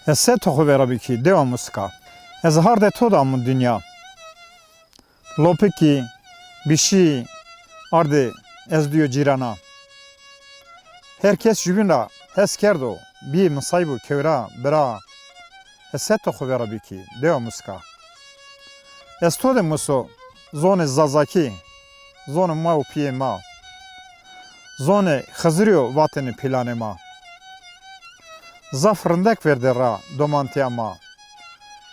Esse toxu verabiki deva muska. Ez har de to da mu dünya. Lopiki bişi arde ez diyor cirana. Herkes jübina hes kerdo bi musaybu kevra bera. Esse toxu verabiki deva muska. Ez to de muso zone zazaki zone mau piye ma. Zone xızırıyor vateni plane ma. Zafrındek verdi ra domantiya ma.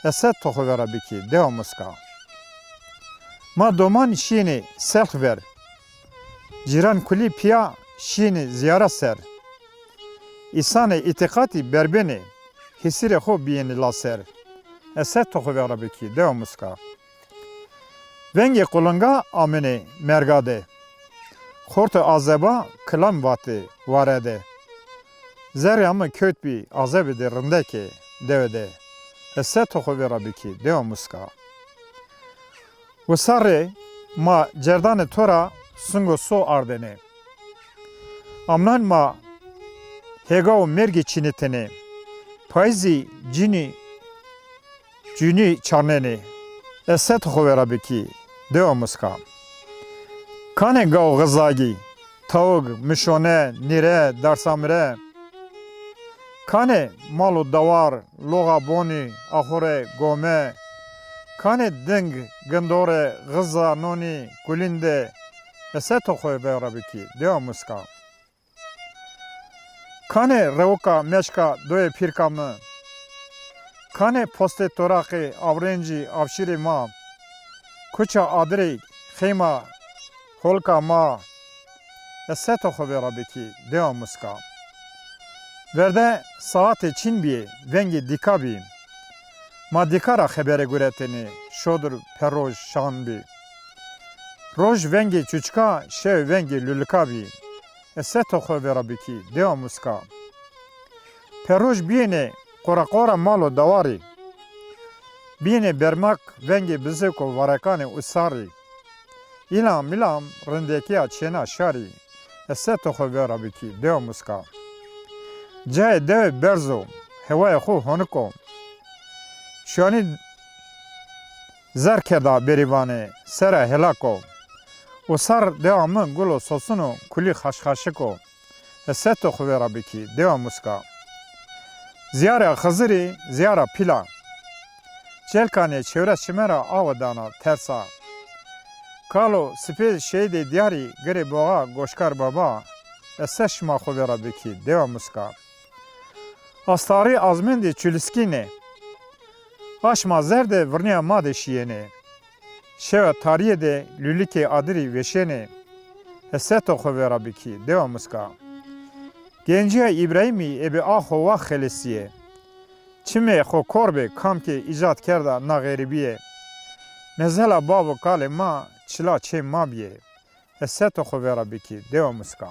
Eset toxu vera biki deva muska. Ma doman şiini selx ver. Ciran kuli piya şiini ziyara ser. İsane itikati berbeni hisire xo biyeni laser. Eset toxu vera biki deva muska. Venge kulunga amini mergade. Xortu azeba kılam vati varede. Zeryamı köt bir azebi de rındeki devede. Esse toxu vera biki deva muska. Usarre ma cerdane tora sungo so ardene. Amnan ma hegao mergi çinitene. Payzi cini çarnene. Esse toxu vera biki deva muska. Kane gao gızagi. Tavuk, mişone, nire, darsamire. Kane malu davar, loga boni, ahore, gome. Kane ding, gındore, gıza, noni, kulinde. Esse toxu vera biki deva muska. Kane revoka, meşka, doye pirkamı. Kane poste toraki, avrenci, avşiri ma. Kuça adri, xeyma, holka ma. Esse toxu vera biki deva muska. Verde saate Çin bi vengi dikabi. Ma dikara xebere gureteni şodur peroj şan bi. Roj vengi çuçka şev vengi lülkabi. Esse toxu vera biki deva muska. Peroj biyene qora malo davari. Biyene bermak vengi bizeko varakane usari. İlam milam rindekiya çena şari. Esse toxu vera biki deva muska. Cay dev berzo, hevaya xu honuko. Şani zerkeda berivane, sera helako. Usar devamı gulo sosunu kuli xaşxaşiko. Esse toxu vera biki deva muska. Ziyara xıziri, ziyara pila. Çelkane çevre şimera avadana tersa. Kalo spez şeyde diyari gri boğa goşkar baba. Esse şma xu vera biki deva muska. Astari azmendi çüliskine. Aşma zerde vrniya made şiyene. Şeva tariye de lülike adri veşene. Esse toxu vera biki deva muska. Genciya İbrahimi ebi aho va xelesiye. Çime xo korbe kamke icat kerda nageribiye. Mezela babu kale ma çila çe mabiye. Esse toxu vera biki deva muska.